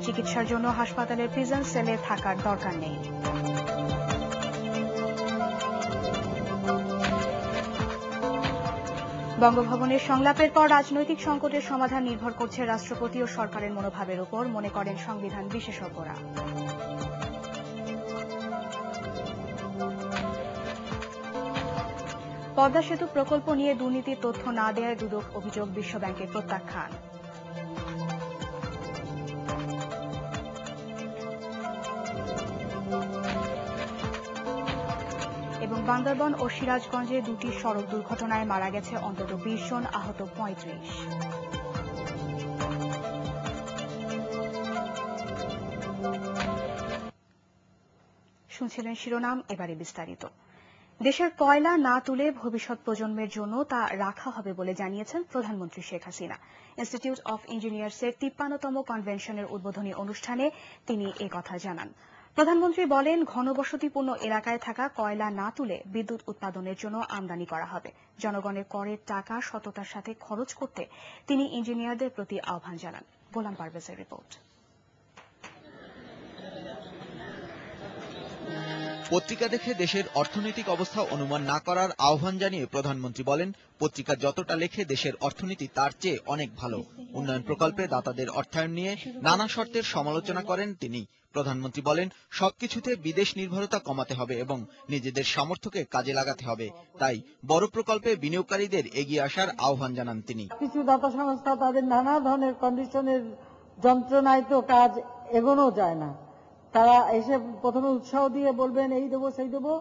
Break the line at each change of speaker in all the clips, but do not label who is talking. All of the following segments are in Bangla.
চিকিৎসার জন্য হাসপাতালের প্রিজন সেলে থাকার দরকার নেই। বঙ্গভবনের সংলাপের পর রাজনৈতিক সংকটের সমাধান নির্ভর করছে রাষ্ট্রপতি ও সরকারের মনোভাবের উপর, মনে করেন সংবিধান বিশেষজ্ঞরা। পদ্মা সেতু প্রকল্প নিয়ে দুর্নীতির তথ্য না দেওয়ায় দুদক অভিযোগ, বিশ্বব্যাংকের প্রত্যাখ্যান। এবং বান্দরবান ও সিরাজগঞ্জে দুটি সড়ক দুর্ঘটনায় মারা গেছে অন্তত 20 জন, আহত 35। শুনছিলেন শিরোনাম, এবারে বিস্তারিত। দেশের কয়লা না তুলে ভবিষ্যৎ প্রজন্মের জন্য তা রাখা হবে বলে জানিয়েছেন প্রধানমন্ত্রী শেখ হাসিনা। ইনস্টিটিউট অফ ইঞ্জিনিয়ার্সের 53তম কনভেনশনের উদ্বোধনী অনুষ্ঠানে তিনি এ কথা জানান। প্রধানমন্ত্রী বলেন, ঘনবসতিপূর্ণ এলাকায় থাকা কয়লা না তুলে বিদ্যুৎ উৎপাদনের জন্য আমদানি করা হবে। জনগণের করের টাকা সততার সাথে খরচ করতে তিনি ইঞ্জিনিয়ারদের প্রতি আহ্বান জানান। গোলাম পারভেজের রিপোর্ট।
পত্রিকা দেখে দেশের অর্থনৈতিক অবস্থা অনুমান না করার আহ্বান জানিয়ে প্রধানমন্ত্রী বলেন, পত্রিকা যতটা লেখে দেশের অর্থনীতি তার চেয়ে অনেক ভালো। উন্নয়ন প্রকল্পে দাতাদের অর্থায়ন নিয়ে নানা শর্তের সমালোচনা করেন তিনি। প্রধানমন্ত্রী বলেন, সবকিছুতে বিদেশ নির্ভরতা কমাতে হবে এবং নিজেদের সামর্থ্যকে কাজে লাগাতে হবে। তাই বড় প্রকল্পে বিনিয়োগকারীদের এগিয়ে আসার আহ্বান জানান তিনি।
কিছু দাতা সংস্থা তাদের নানা ধরনের কন্ডিশনের যন্ত্রণায় তো কাজ এগোনো যায় না। তারা এসে প্রথমে উৎসাহ দিয়ে বলবেন এই দেবো সেই দেবো,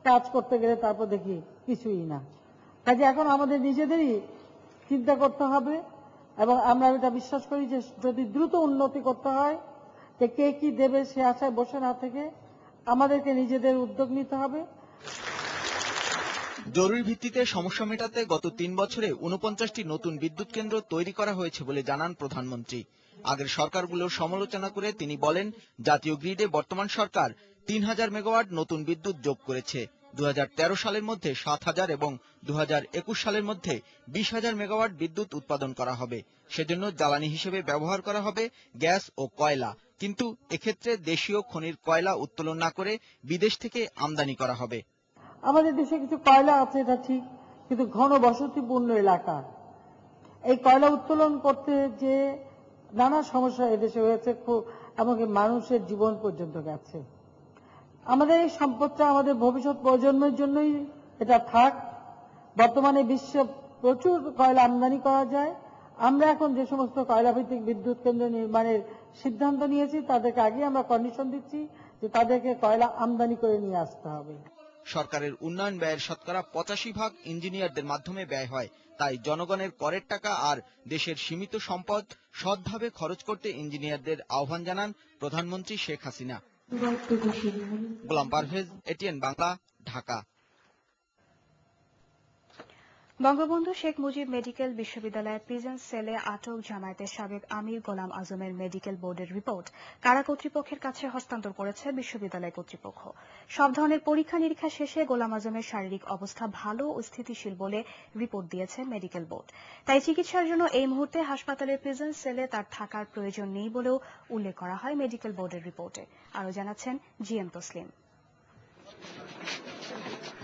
কাজ করতে গেলে তারপর দেখি কিছুই না। কাজে এখন আমাদের নিজেদেরই চিন্তা করতে হবে এবং আমরা এটা বিশ্বাস করি যে যদি দ্রুত উন্নতি করতে হয় যে কে কি দেবে সে আশায় বসে না থেকে আমাদেরকে নিজেদের উদ্যোগ নিতে হবে।
জরুরি ভিত্তিতে সমস্যা মেটাতে গত 3 বছরে 49টি নতুন বিদ্যুৎ কেন্দ্র তৈরি করা হয়েছে বলে জানান প্রধানমন্ত্রী। আগের সরকারগুলোর সমালোচনা করে তিনি বলেন, জাতীয় গ্রিডে বর্তমান সরকার 3000 মেগাওয়াট নতুন বিদ্যুৎ যোগ করেছে। 2013 সালের মধ্যে 7000 এবং 2021 সালের মধ্যে 20,000 মেগাওয়াট বিদ্যুৎ উৎপাদন করা হবে। সেজন্য জ্বালানি হিসেবে ব্যবহার করা হবে গ্যাস ও কয়লা, কিন্তু এক্ষেত্রে দেশীয় খনির কয়লা উত্তোলন না করে বিদেশ থেকে আমদানি করা হবে।
আমাদের দেশে কিছু কয়লা আছে, এটা ঠিক, কিন্তু ঘন বসতিপূর্ণ এলাকা এই কয়লা উত্তোলন করতে যে নানা সমস্যা এদেশে হয়েছে, এমনকি মানুষের জীবন পর্যন্ত গেছে। আমাদের এই সম্পদটা আমাদের ভবিষ্যৎ প্রজন্মের জন্যই এটা থাক। বর্তমানে বিশ্বে প্রচুর কয়লা আমদানি করা যায়। আমরা এখন যে সমস্ত কয়লা ভিত্তিক বিদ্যুৎ কেন্দ্র নির্মাণের সিদ্ধান্ত নিয়েছি তাদেরকে আগে আমরা কন্ডিশন দিচ্ছি যে তাদেরকে কয়লা আমদানি করে নিয়ে আসতে হবে।
সরকারের উন্নয়ন ব্যয়ের শতকরা 85% ইঞ্জিনিয়ারদের মাধ্যমে ব্যয় হয়। তাই জনগণের করের টাকা আর দেশের সীমিত সম্পদ সৎভাবে খরচ করতে ইঞ্জিনিয়ারদের আহ্বান জানান প্রধানমন্ত্রী শেখ হাসিনা। গোলাম পারভেজ, এটিএন বাংলা, ঢাকা।
বঙ্গবন্ধু শেখ মুজিব মেডিকেল বিশ্ববিদ্যালয়ের প্রিজন সেলে আটক জামায়াতের সাবেক আমির গোলাম আজমের মেডিকেল বোর্ডের রিপোর্ট কারা কর্তৃপক্ষের কাছে হস্তান্তর করেছে বিশ্ববিদ্যালয় কর্তৃপক্ষ। সব ধরনের পরীক্ষা নিরীক্ষা শেষে গোলাম আজমের শারীরিক অবস্থা ভালো ও স্থিতিশীল বলে রিপোর্ট দিয়েছে মেডিকেল বোর্ড। তাই চিকিৎসার জন্য এই মুহূর্তে হাসপাতালের প্রিজন সেলে তার থাকার প্রয়োজন নেই বলেও উল্লেখ করা হয় মেডিকেল বোর্ডের রিপোর্টে। আরও জানাচ্ছেন জিএম তসলিম।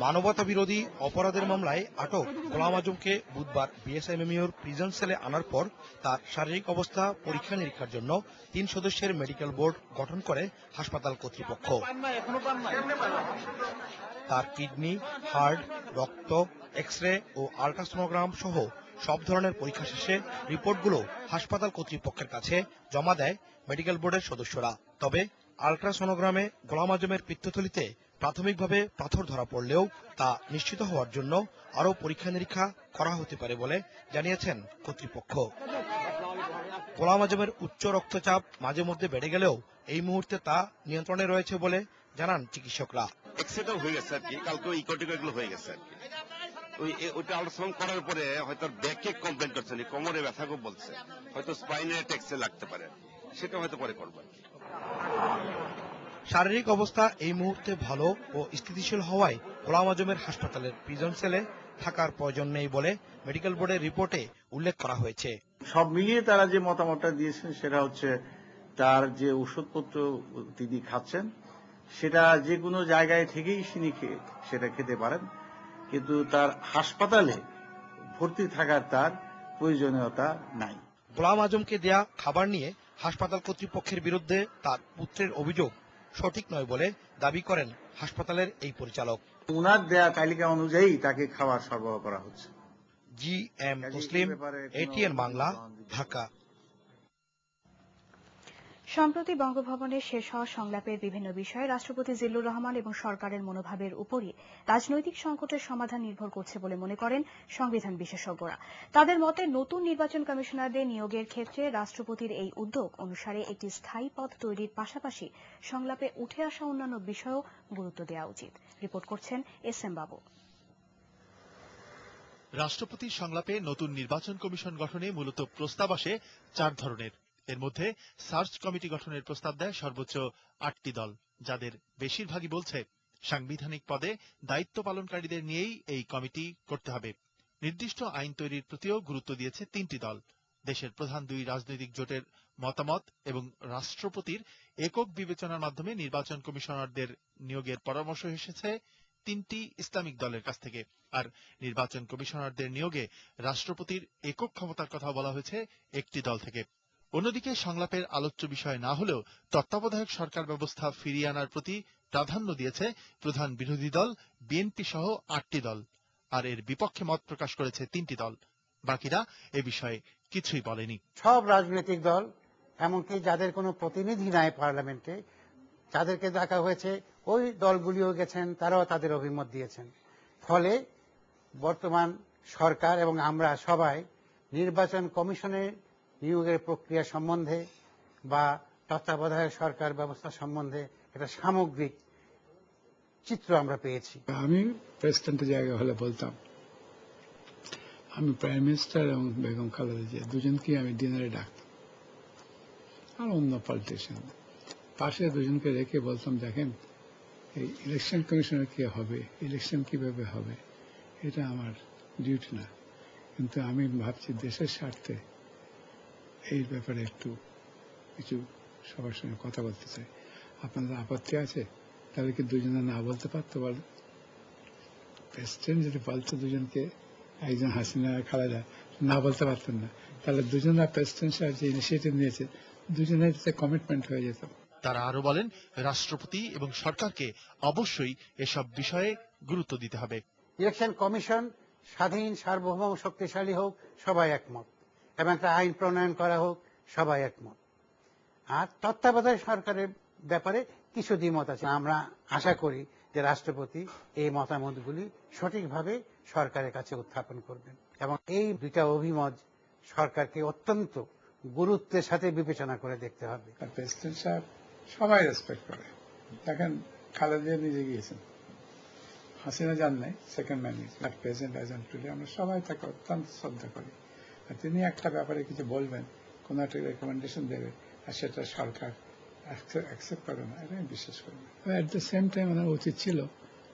মানবতা বিরোধী অপরাধের মামলায় আটক গোলাম আজমকে বুধবার বিএসএমএমইউর প্রিজন সেলে আনার পর তার শারীরিক অবস্থা পরীক্ষা নিরীক্ষার জন্য 3 সদস্যের মেডিকেল বোর্ড গঠন করে হাসপাতাল কর্তৃপক্ষ। তার কিডনি, হার্ট, রক্ত, এক্স রে ও আল্ট্রাসোনোগ্রাম সহ সব ধরনের পরীক্ষা শেষে রিপোর্টগুলো হাসপাতাল কর্তৃপক্ষের কাছে জমা দেয় মেডিকেল বোর্ডের সদস্যরা। তবে আল্ট্রাসোনোগ্রামে গোলাম আজমের পিত্তথলিতে প্রাথমিকভাবে পাথর ধরা পড়লেও তা নিশ্চিত হওয়ার জন্য আরও পরীক্ষা নিরীক্ষা করা হতে পারে বলে জানিয়েছেন কর্তৃপক্ষ। গোলাম আজমের উচ্চ রক্তচাপ মাঝে মধ্যে বেড়ে গেলেও এই মুহূর্তে তা নিয়ন্ত্রণে রয়েছে বলে জানান চিকিৎসকরা।
এক্সরেটাও হয়ে গেছে আর কি, কালকে ইকোটিক এগুলো হয়ে গেছে আর কি। ওইটা আল্ট্রাসাউন্ড করার পরে হয়তো ব্যাকে কমপ্লেন করছেন, কোমরে ব্যথা খুব বলছে, হয়তো স্পাইনের টেক্সে লাগতে পারে, সেটা হয়তো পরে করবো।
শারীরিক অবস্থা এই মুহূর্তে ভালো ও স্থিতিশীল হওয়ায় গোলাম আজমের হাসপাতালের প্রিজন সেলে থাকার প্রয়োজন নেই বলে মেডিকেল বোর্ডের রিপোর্টে উল্লেখ করা হয়েছে।
সব মিলিয়ে তারা যে মতামতটা দিয়েছেন সেটা হচ্ছে তার যে ওষুধপত্র তিনি খাচ্ছেন সেটা যে কোনো জায়গায় থেকেই তিনি সেটা খেতে পারেন, কিন্তু তার হাসপাতালে ভর্তি থাকার তার প্রয়োজনীয়তা নাই।
গোলাম আজমকে দেয়া খাবার নিয়ে হাসপাতাল কর্তৃপক্ষের বিরুদ্ধে তার পুত্রের অভিযোগ সঠিক নয় বলে দাবি করেন হাসপাতালের এই পরিচালক।
উনার দেয়া তালিকা অনুযায়ী তাকে খাবার সরবরাহ করা হচ্ছে।
GM মুসলিম, ATN বাংলা, ঢাকা।
সম্প্রতি বঙ্গভবনে শেষ হওয়া সংলাপের বিভিন্ন বিষয়ে রাষ্ট্রপতি জিল্লুর রহমান এবং সরকারের মনোভাবের উপরই রাজনৈতিক সংকটের সমাধান নির্ভর করছে বলে মনে করেন সংবিধান বিশেষজ্ঞরা। তাদের মতে নতুন নির্বাচন কমিশনারদের নিয়োগের ক্ষেত্রে রাষ্ট্রপতির এই উদ্যোগ অনুসারে একটি স্থায়ী পদ তৈরির পাশাপাশি সংলাপে উঠে আসা অন্যান্য বিষয়েও গুরুত্ব দেওয়া উচিত। রিপোর্ট করছেন SM বাবু।
রাষ্ট্রপতির সংলাপে নতুন নির্বাচন কমিশন গঠনে মূলত প্রস্তাব আসে 4 ধরনের। এর মধ্যে সার্চ কমিটি গঠনের প্রস্তাব দেয় সর্বোচ্চ 8টি দল, যাদের বেশিরভাগই বলছে সাংবিধানিক পদে দায়িত্ব পালনকারীদের নিয়েই এই কমিটি করতে হবে। নির্দিষ্ট আইন তৈরির প্রতিও গুরুত্ব দিয়েছে 3টি দল। দেশের প্রধান 2 রাজনৈতিক জোটের মতামত এবং রাষ্ট্রপতির একক বিবেচনার মাধ্যমে নির্বাচন কমিশনারদের নিয়োগের পরামর্শ এসেছে 3টি ইসলামিক দলের কাছ থেকে। আর নির্বাচন কমিশনারদের নিয়োগে রাষ্ট্রপতির একক ক্ষমতার কথা বলা হয়েছে 1টি দল থেকে। অন্যদিকে সংলাপের আলোচ্য বিষয় না হলেও তত্ত্বাবধায়ক সরকার ব্যবস্থা ফিরিয়ে আনার প্রতি প্রাধান্য দিয়েছে প্রধান বিরোধী দল বিএনপি সহ 8টি দল। আর এর বিপক্ষে মত প্রকাশ করেছে 3টি দল। বাকিরা এ বিষয়ে কিছুই বলেনি।
সব রাজনৈতিক দল, এমনকি যাদের কোনো প্রতিনিধি নাই পার্লামেন্টে, যাদেরকে ডাকা হয়েছে ওই দলগুলিও গেছেন, তারাও তাদের অভিমত দিয়েছেন। ফলে বর্তমান সরকার এবং আমরা সবাই নির্বাচন কমিশনের নিয়োগের প্রক্রিয়া সম্বন্ধে বা তত্ত্বাবধায়ক সরকার ব্যবস্থা সম্বন্ধে একটা সামগ্রিক চিত্র আমরা পেয়েছি।
আমি প্রেসিডেন্টের জায়গায় হলে বলতাম, আমি প্রাইম মিনিস্টার এবং বেগম খালেদা জিয়া দুজনকে আমি ডিনারে ডাকতাম, আর অন্য পলিটিশিয়ান পাশে দুজনকে রেখে বলতাম, দেখেন এই ইলেকশন কমিশনার কে হবে, ইলেকশন কিভাবে হবে, এটা আমার ডিউটি না, কিন্তু আমি ভাবছি দেশের স্বার্থে এই ব্যাপারে একটু কিছু সবার সঙ্গে কথা বলতে চাই। আপনাদের আপত্তি আছে? তাহলে কি দুজনে না বলতে পারতো? বল, প্রেসিডেন্ট যদি বলতো দুজনকে, একজন হাসিনা খালেদা না বলতে পারতেন না, তাহলে দুজনরা প্রেসিডেন্ট সাহেব যে ইনিশিয়েটিভ নিয়েছে দুজনের কমিটমেন্ট হয়ে যেত।
তারা আরো বলেন, রাষ্ট্রপতি এবং সরকারকে অবশ্যই এসব বিষয়ে গুরুত্ব দিতে হবে।
ইলেকশন কমিশন স্বাধীন, সার্বভৌম, শক্তিশালী হোক, সবাই একমত, এবং একটা আইন প্রণয়ন করা হোক, সবাই একমত। আর তত্ত্বাবধায়ক সরকারের ব্যাপারে কিছু দ্বিমত আছে। আমরা আশা করি যে রাষ্ট্রপতি এই মতামতগুলি সঠিকভাবে সরকারের কাছে উত্থাপন করবেন, এবং এই দুইটা অভিমত সরকারকে অত্যন্ত গুরুত্বের সাথে বিবেচনা করে দেখতে হবে।
প্রেসিডেন্ট সাহেব সবাই রেসপেক্ট করে, দেখেন খালেদা নিজে গিয়েছেন, হাসিনা যান নাই, second man president agent today, আমরা সবাই তাকে অত্যন্ত শ্রদ্ধা করি। আর তিনি একটা ব্যাপারে কিছু বলবেন, কোন একটা রেকমেন্ডেশন দেবে, আর সেটা সরকার অ্যাকসেপ্ট করে না, এটা আমি বিশ্বাস করি না। এট দ্য সেম টাইম ওনার উচিত ছিল,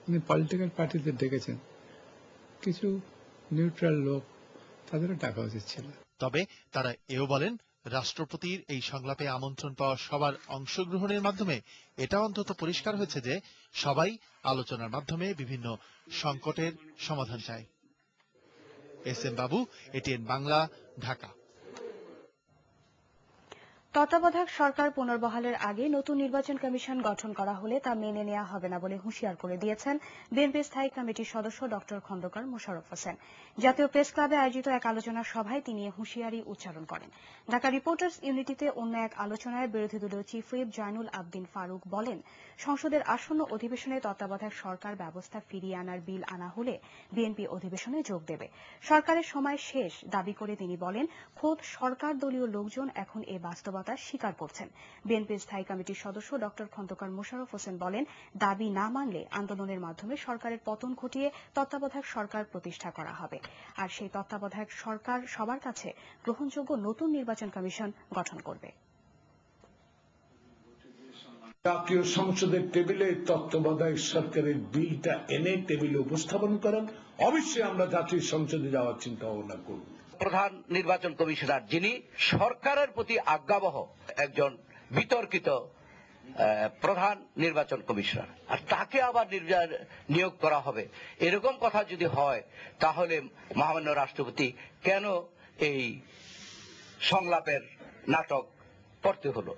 উনি পলিটিক্যাল পার্টিদের ডেকেছেন, কিছু নিউট্রাল লোক তাদেরও ডাকা উচিত ছিল।
তবে তারা এও বলেন, রাষ্ট্রপতির এই সংলাপে আমন্ত্রণ পাওয়া সবার অংশগ্রহণের মাধ্যমে এটা অন্তত পরিষ্কার হয়েছে যে সবাই আলোচনার মাধ্যমে বিভিন্ন সংকটের সমাধান চায়। SM বাবু, ATN বাংলা, ঢাকা।
তত্ত্বাবধায়ক সরকার পুনর্বহালের আগে নতুন নির্বাচন কমিশন গঠন করা হলে তা মেনে নেওয়া হবে না বলে হুঁশিয়ার করে দিয়েছেন বিএনপি স্থায়ী কমিটির সদস্য ডক্টর খন্দকার মোশাররফ হোসেন। জাতীয় প্রেস ক্লাবে আয়োজিত এক আলোচনা সভায় তিনি হুঁশিয়ারি উচ্চারণ করেন। ঢাকা রিপোর্টার্স ইউনিটিতে অন্য এক আলোচনায় বিরোধী দলীয় চিফ হুইপ জয়নুল আবদিন ফারুক বলেন, সংসদের আসন্ন অধিবেশনে তত্ত্বাবধায়ক সরকার ব্যবস্থা ফিরিয়ে আনার বিল আনা হলে বিএনপি অধিবেশনে যোগ দেবে। সরকারের সময় শেষ দাবি করে তিনি বলেন, খোদ সরকার দলীয় লোকজন এখন এ বাস্তবতা স্বীকার করছেন। বিএনপির স্থায়ী কমিটির সদস্য ডক্টর খন্দকার মোশাররফ হোসেন বলেন, দাবি না মানলে আন্দোলনের মাধ্যমে সরকারের পতন ঘটিয়ে তত্ত্বাবধায়ক সরকার প্রতিষ্ঠা করা হবে। আর সেই তত্ত্বাবধায়ক সরকার সবার কাছে গ্রহণযোগ্য নতুন নির্বাচন কমিশন গঠন করবে।
জাতীয় সংসদের টেবিলে তত্ত্বাবধায়ক সরকারের বিলটা এনে টেবিলে উপস্থাপন করেন, অবশ্যই আমরা জাতীয় সংসদে যাওয়ার চিন্তা ভাবনা করব।
প্রধান নির্বাচন কমিশনার যিনি সরকারের প্রতি আজ্ঞাবহ একজন বিতর্কিত প্রধান নির্বাচন কমিশনার, আর তাকে আবার নিয়োগ করা হবে, এরকম কথা যদি হয় তাহলে মহামান্য রাষ্ট্রপতি কেন এই সংলাপের নাটক করতে হলো?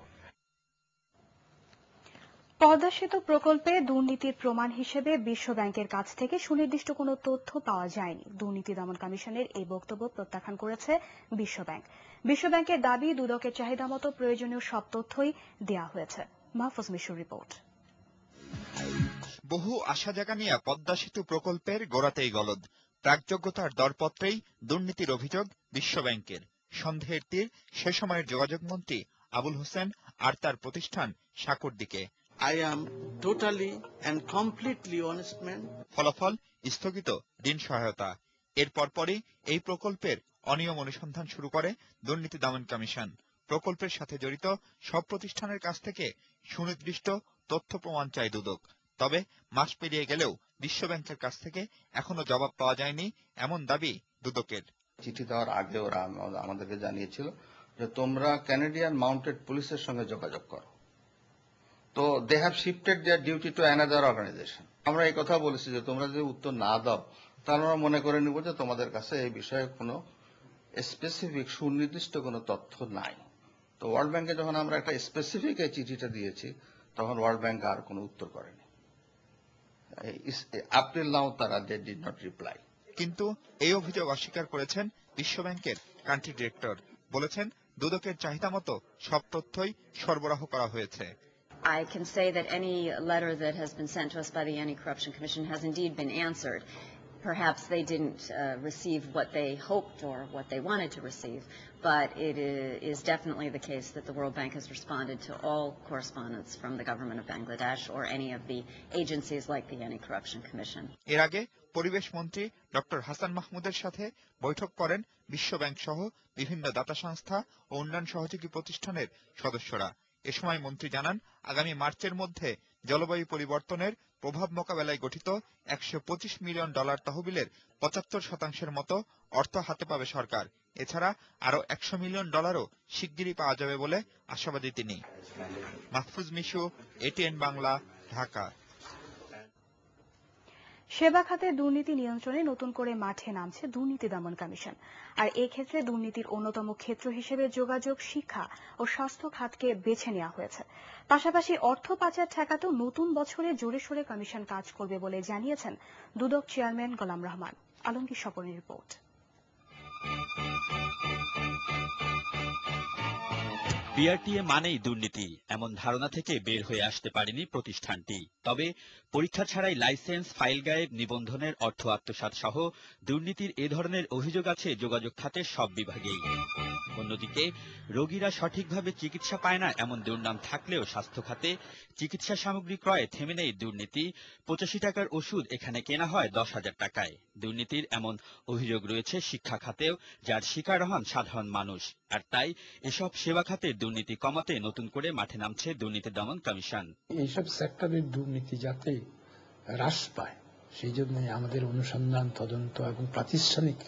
পদ্মা সেতু প্রকল্পে দুর্নীতির প্রমাণ হিসেবে বিশ্ব ব্যাংকের কাছ থেকে সুনির্দিষ্ট কোনো তথ্য পাওয়া যায়নি। দুর্নীতি দমন কমিশনের এই বক্তব্য প্রত্যাখ্যান করেছে বিশ্ব ব্যাংক। বিশ্ব ব্যাংকের দাবি, দুদকের চাহিদা মতো প্রয়োজনীয় সব তথ্যই দেওয়া হয়েছে। মাহফুজ মিশুর রিপোর্ট।
বহু আশা জাগানিয়া পদ্মা সেতু প্রকল্পের গোড়াতেই গলদ। প্রাকযোগ্যতার দরপত্রেই দুর্নীতির অভিযোগ বিশ্ব ব্যাংকের। সন্দেহের তীর সে সময়ের যোগাযোগ মন্ত্রী আবুল হোসেন আর তার প্রতিষ্ঠান সাকুর দিকে।
I am totally and completely honest man.
ফলাফল স্থগিত ঋণ সহায়তা। এর পরপরই এই প্রকল্পের অনিয়ম অনুসন্ধান শুরু করে দুর্নীতি দমন কমিশন। প্রকল্পের সাথে জড়িত সব প্রতিষ্ঠানের কাছ থেকে সুনির্দিষ্ট তথ্য প্রমাণ চায় দুদক। তবে মাস পেরিয়ে গেলেও বিশ্ব ব্যাংকের কাছ থেকে এখনো জবাব পাওয়া যায়নি, এমন দাবি দুদকের।
চিঠি দেওয়ার আগে ওরা আমাদেরকে জানিয়েছিল যে তোমরা ক্যানাডিয়ান মাউন্টেড পুলিশের সঙ্গে যোগাযোগ করো। তো they have shifted their duty to another organization. আমরা এই কথা বলেছি যে তোমরা যদি উত্তর না দাও তাহলে আমরা মনে করে নিব যে তোমাদের কাছে এই বিষয়ে কোনো স্পেসিফিক সুনির্দিষ্ট কোনো তথ্য নাই। তো ওয়ার্ল্ড ব্যাংকে যখন আমরা একটা স্পেসিফিক এই চিঠিটা দিয়েছি তখন ওয়ার্ল্ড ব্যাংক আর কোনো উত্তর করেনি। আপ টিল নাও তারা দে ডিড নট রিপ্লাই।
কিন্তু এই অভিযোগ অস্বীকার করেছেন বিশ্ব ব্যাংকের কান্ট্রি ডিরেক্টর। বলেছেন দুদকের চাহিদা মতো সব তথ্যই সরবরাহ করা হয়েছে।
I can say that any letter that has been sent to us by the Anti-Corruption Commission has indeed been answered. Perhaps they didn't receive what they hoped or what they wanted to receive, but it is definitely the case that the World Bank has responded to all correspondence from the government of Bangladesh or any of the agencies like the Anti-Corruption Commission.
এর আগে পরিবেশ মন্ত্রী ডক্টর হাসান মাহমুদের সাথে বৈঠক করেন বিশ্ব ব্যাংক সহ বিভিন্ন দাতা সংস্থা ও উন্নয়ন সহযোগী প্রতিষ্ঠানের সদস্যরা। এ সময় মন্ত্রী জানান, আগামী মার্চের মধ্যে জলবায়ু পরিবর্তনের প্রভাব মোকাবেলায় গঠিত $125 মিলিয়ন তহবিলের 75% মতো অর্থ হাতে পাবে সরকার। এছাড়া আরো $100 মিলিয়ন শিগগিরই পাওয়া যাবে বলে আশাবাদী তিনি। মাহফুজ মিশু, এটিএন বাংলা, ঢাকা।
সেবা খাতে দুর্নীতি নিয়ন্ত্রণে নতুন করে মাঠে নামছে দুর্নীতি দমন কমিশন। আর এক্ষেত্রে দুর্নীতির অন্যতম ক্ষেত্র হিসেবে যোগাযোগ, শিক্ষা ও স্বাস্থ্য খাতকে বেছে নেওয়া হয়েছে। পাশাপাশি অর্থ পাচার ঠেকাতেও নতুন বছরে জোরে সোরে কমিশন কাজ করবে বলে জানিয়েছেন দুদক চেয়ারম্যান গোলাম রহমান। আলমগীর স্বপনের রিপোর্ট।
বিআরটিএ মানেই দুর্নীতি, এমন ধারণা থেকে বের হয়ে আসতে পারেনি প্রতিষ্ঠানটি। তবে পরীক্ষা ছাড়াই লাইসেন্স, ফাইল গায়েব, নিবন্ধনের অর্থ আত্মসাৎ সহ দুর্নীতির এ ধরনের অভিযোগ আছে যোগাযোগ খাতের সব বিভাগেই। অন্যদিকে রোগীরা সঠিকভাবে চিকিৎসা পায় না এমন দুর্নাম থাকলেও স্বাস্থ্য খাতে চিকিৎসা সামগ্রী ক্রয়ে থেমে নেই দুর্নীতি। 85 টাকার ওষুধ এখানে কেনা হয় 10,000 টাকায়। দুর্নীতির এমন অভিযোগ রয়েছে শিক্ষা খাতেও, যার শিকার হন সাধারণ মানুষ। আর তাই এসব সেবা খাতের দুর্নীতি কমাতে নতুন করে মাঠে নামছে দুর্নীতি দমন কমিশন।
এইসব সেক্টরের দুর্নীতি যাতে হ্রাস পায় সেই জন্য আমাদের অনুসন্ধান, তদন্ত এবং প্রাতিষ্ঠানিক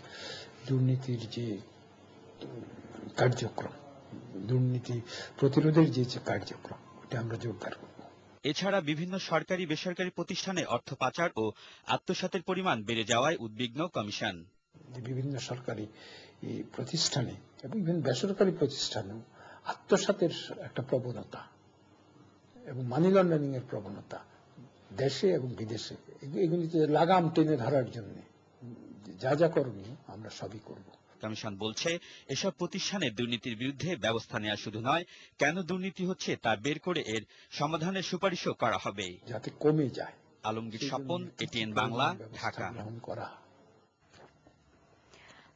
দুর্নীতির যে কার্যক্রম, দুর্নীতি প্রতিরোধের যে কার্যক্রম, ওটা আমরা জোরদার করব।
এছাড়া বিভিন্ন সরকারি বেসরকারি প্রতিষ্ঠানে অর্থ পাচার ও আত্মসাতের পরিমাণ বেড়ে যাওয়ায় উদ্বিগ্ন কমিশন।
বিভিন্ন সরকারি প্রতিষ্ঠানে এবং বিভিন্ন বেসরকারি প্রতিষ্ঠানেও আত্মসাতের একটা প্রবণতা এবং মানি লন্ডারিং এর প্রবণতা দেশে এবং বিদেশে, এগুলিতে লাগাম টেনে ধরার জন্য যা যা করণীয় আমরা সবই করব।
কমিশন বলছে, এসব প্রতিষ্ঠানে দুর্নীতির বিরুদ্ধে ব্যবস্থা নেওয়া শুধু নয়, কেন দুর্নীতি হচ্ছে তা বের করে এর সমাধানের সুপারিশও করা হবে,
যাতে কমে যায়।
আলমগীর স্বপন, এটিএন বাংলা, ঢাকা।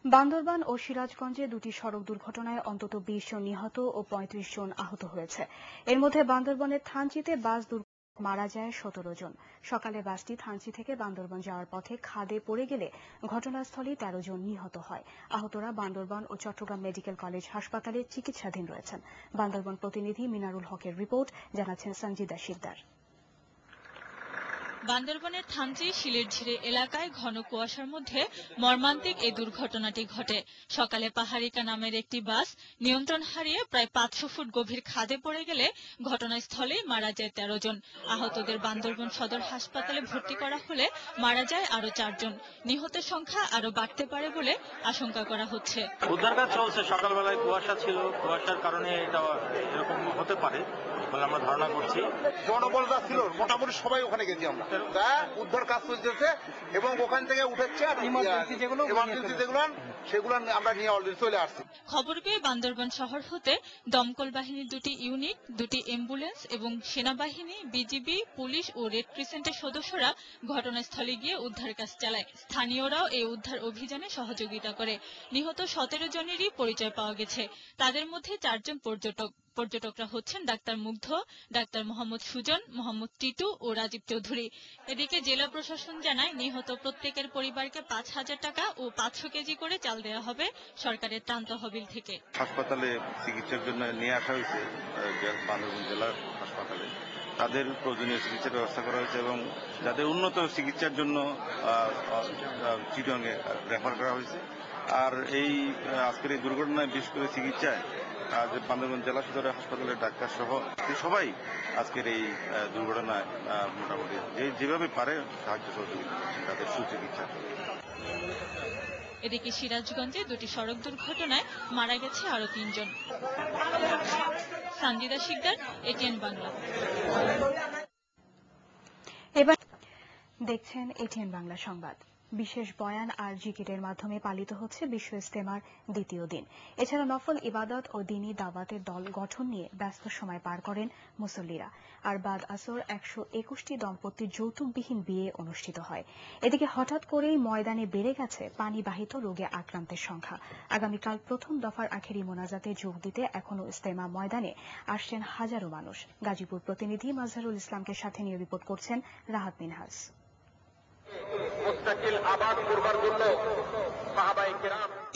বান্দরবান ও সিরাজগঞ্জে দুটি সড়ক দুর্ঘটনায় অন্তত 20 জন নিহত ও 35 জন আহত হয়েছে। এর মধ্যে বান্দরবানের থানচিতে বাস মারা যায় 17 জন। সকালে বাসটি থানচি থেকে বান্দরবান যাওয়ার পথে খাদে পড়ে গেলে ঘটনাস্থলেই 13 জন নিহত হয়। আহতরা বান্দরবান ও চট্টগ্রাম মেডিকেল কলেজ হাসপাতালে চিকিৎসাধীন রয়েছেন। বান্দরবান প্রতিনিধি মিনারুল হকের রিপোর্ট, জানাচ্ছেন সঞ্জিদা শিকদার।
বান্দরবনের থানচি শিলেরঝিরে এলাকায় ঘন কুয়াশার মধ্যে মর্মান্তিক এই দুর্ঘটনাটি ঘটে। সকালে পাহাড়িকা নামের একটি বাস নিয়ন্ত্রণ হারিয়ে প্রায় 500 ফুট গভীর খাদে পড়ে গেলে ঘটনাস্থলেই মারা যায় 13 জন। আহতদের বান্দরবন সদর হাসপাতালে ভর্তি করা হলে মারা যায় আরো 4 জন। নিহতের সংখ্যা আরো বাড়তে পারে বলে আশঙ্কা করা হচ্ছে।
উদ্ধার কাজ চলছে। সকালবেলায় কুয়াশা ছিল, কুয়াশার কারণে এটা এরকম হতে পারে বলে আমরা ধারণা করছি।
জনবল যা ছিল মোটামুটি সবাই ওখানে গেছি আমরা, তা উদ্ধার কাজ চলছে এবং ওখান থেকে উঠেছে ইমার্জেন্সি যেগুলো সেগুলো আমরা নিয়ে অলরেডি চলে আসছি।
খবর পেয়ে বান্দরবান শহর হতে দমকল বাহিনীর 2টি ইউনিট, 2টি অ্যাম্বুলেন্স এবং সেনাবাহিনী, বিজিবি, পুলিশ ও রেড ক্রিসেন্টের সদস্যরা ঘটনাস্থলে গিয়ে উদ্ধার কাজ চালায়। স্থানীয়রাও এই উদ্ধার অভিযানে সহযোগিতা করে। নিহত 17 জনেরই পরিচয় পাওয়া গেছে। তাদের মধ্যে 4 জন পর্যটকরা হচ্ছেন ডাক্তার মুগ্ধ, ডাক্তার মোহাম্মদ সুজন, মোহাম্মদ টিটু ও রাজীব চৌধুরী। এদিকে জেলা প্রশাসন জানায় নিহত প্রত্যেকের পরিবারকে 5,000 টাকা ও 500 কেজি করে চাল দেওয়া হবে সরকারের ত্রাণ তহবিল থেকে।
হাসপাতালে চিকিৎসার জন্য নিয়ে আসা হয়েছে বান্দরবান জেলার হাসপাতালে। তাদের প্রয়োজনীয় চিকিৎসার ব্যবস্থা করা হয়েছে এবং যাদের উন্নত চিকিৎসার জন্য চিটংয়ে রেফার করা হয়েছে। আর এই আজকের এই দুর্ঘটনায় বিশেষ করে চিকিৎসায় বান্দরবান জেলা সদর হাসপাতালের ডাক্তার সহ সবাই আজকের এই দুর্ঘটনায় মোটামুটি যেভাবে পারে সাহায্য সহযোগিতা করছেন তাদের সুচিকিৎসা।
এদিকে সিরাজগঞ্জে 2টি সড়ক দুর্ঘটনায় মারা গেছে আরো 3 জন। সানজিদা শিকদার, এটিএন বাংলা।
এবার দেখছেন এটিএন বাংলা সংবাদ। বিশেষ বয়ান আর জিকিরের মাধ্যমে পালিত হচ্ছে বিশ্ব ইজতেমার দ্বিতীয় দিন। এছাড়া নফল ইবাদত ও দ্বীনী দাওয়াতের দল গঠন নিয়ে ব্যস্ত সময় পার করেন মুসল্লিরা। আর বাদ আসর 121টি দম্পতির যৌতুকবিহীন বিয়ে অনুষ্ঠিত হয়। এদিকে হঠাৎ করেই ময়দানে বেড়ে গেছে পানিবাহিত রোগে আক্রান্তের সংখ্যা। আগামীকাল প্রথম দফার আখেরি মোনাজাতে যোগ দিতে এখনো ইজতেমা ময়দানে আসছেন হাজারো মানুষ। গাজীপুর প্রতিনিধি মাজহারুল ইসলামকে সাথে নিয়ে রিপোর্ট করছেন রাহাত মিনহাজ।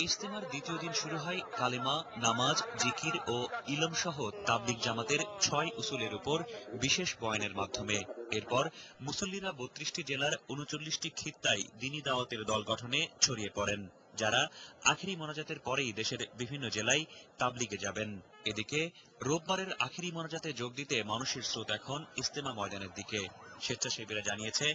ইজতেমার দ্বিতীয় দিন শুরু হয় কালেমা, নামাজ, জিকির ও ইলম সহ তাবলিগ জামাতের 6 উসুলের উপর বিশেষ বয়ানের মাধ্যমে। এরপর মুসল্লিরা 32টি জেলার 39টি খিত্তায় দ্বীনী দাওয়াতের দল গঠনে ছড়িয়ে পড়েন, যারা আখেরি মোনাজাতের পরেই দেশের বিভিন্ন জেলায় তাবলিগে যাবেন। এদিকে রোববারের আখেরি মোনাজাতে যোগ দিতে মানুষের স্রোত এখন ইজতেমা ময়দানের দিকে। স্বেচ্ছাসেবীরা জানিয়েছে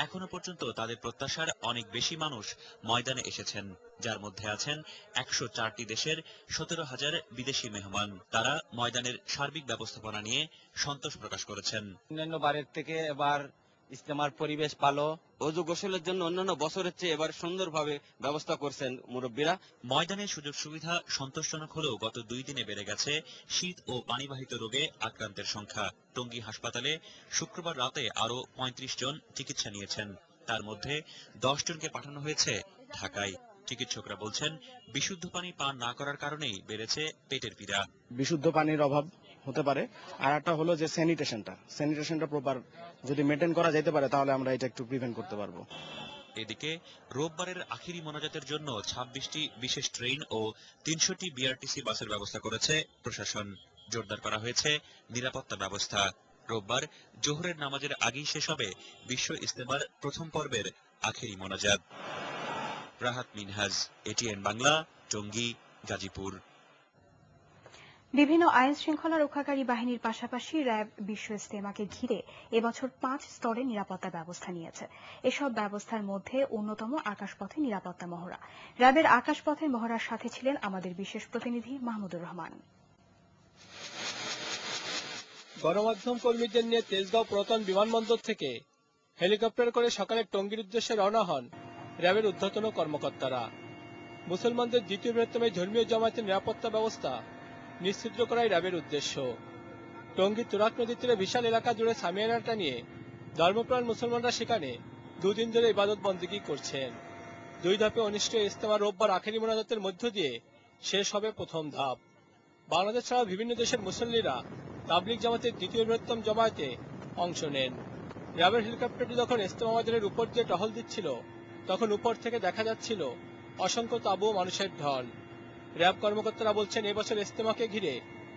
এখনো পর্যন্ত তাদের প্রত্যাশার অনেক বেশি মানুষ ময়দানে এসেছেন, যার মধ্যে আছেন 104টি দেশের 17,000 বিদেশি মেহমান। তারা ময়দানের সার্বিক ব্যবস্থাপনা নিয়ে সন্তোষ প্রকাশ করেছেন।
অন্যান্য বারের থেকে এবার ইজতেমার পরিবেশ ভালো। অজু গোসলের জন্য অন্যান্য বছরের চেয়ে এবার সুন্দরভাবে ব্যবস্থা করছেন মুরব্বীরা।
ময়দানের সুযোগ সুবিধা সন্তোষজনক হলেও গত 2 দিনে বেড়ে গেছে শীত ও পানিবাহিত রোগে আক্রান্তের সংখ্যা। টঙ্গী হাসপাতালে শুক্রবার রাতে আরো 35 জন চিকিৎসা নিয়েছেন। তার মধ্যে 10 জনকে পাঠানো হয়েছে ঢাকায়। চিকিৎসকরা বলছেন বিশুদ্ধ পানি পান না করার কারণেই বেড়েছে পেটের পীড়া।
বিশুদ্ধ পানির অভাব হতে পারে, আর একটা হলো যে স্যানিটেশনটা প্রপার যদি মেনটেন করা যেতে পারে তাহলে আমরা এটা একটু প্রিভেন্ট করতে পারবো।
এদিকে রোববারের আখেরি মোনাজাতের জন্য 26টি বিশেষ ট্রেন ও 300টি বিআরটিসি বাসের ব্যবস্থা করেছে প্রশাসন। জোরদার করা হয়েছে নিরাপত্তা ব্যবস্থা। রোববার জোহরের নামাজের আগেই শেষ হবে বিশ্ব ইজতেমার প্রথম পর্বের আখেরি মোনাজাত। রাহাত মিনহাজ, এটিএন বাংলা, টঙ্গী, গাজীপুর।
বিভিন্ন আইন শৃঙ্খলা রক্ষাকারী বাহিনীর পাশাপাশি র্যাব বিশ্ব ইজতেমাকে ঘিরে এবছর 5 স্তরের নিরাপত্তা ব্যবস্থা নিয়েছে। এসব ব্যবস্থার মধ্যে অন্যতম আকাশপথে নিরাপত্তা মহড়া। র্যাবের আকাশপথের মহড়ার সাথে ছিলেন আমাদের বিশেষ প্রতিনিধি মাহমুদুর রহমান।
গণমাধ্যম কর্মীদের নিয়ে তেজগাঁও পুরাতন বিমানবন্দর থেকে হেলিকপ্টার করে সকালে টঙ্গীর উদ্দেশ্যে রওনা হন র্যাবের ঊর্ধ্বতন কর্মকর্তারা। মুসলমানদের দ্বিতীয় বৃহত্তম ধর্মীয় জামায়াতের নিরাপত্তা ব্যবস্থা নিশ্চিত করাই র্যাবের উদ্দেশ্য। টঙ্গী তুরাগ নদীর তীরে বিশাল এলাকা জুড়ে সামিয়ানাটা নিয়ে ধর্মপ্রাণ মুসলমানরা সেখানে 2 দিন ধরে ইবাদত বন্দেগী করছেন। 2 ধাপে অনুষ্ঠিত ইজতেমা রোববার আখেরি মোনাজাতের মধ্য দিয়ে শেষ হবে প্রথম ধাপ। বাংলাদেশ ছাড়া বিভিন্ন দেশের মুসল্লিরা তাবলিগ জামাতের দ্বিতীয় বৃহত্তম জামায়াতে অংশ নেন। র্যাবের হেলিকপ্টারটি যখন ইজতেমা ময়দানের উপর দিয়ে টহল দিচ্ছিল তখন উপর থেকে দেখা যাচ্ছিল অসংখ্য তাঁবু ও মানুষের ঢল। র্যাব কর্মকর্তারা বলছেন এবছর ইজতেমাকে ঘিরে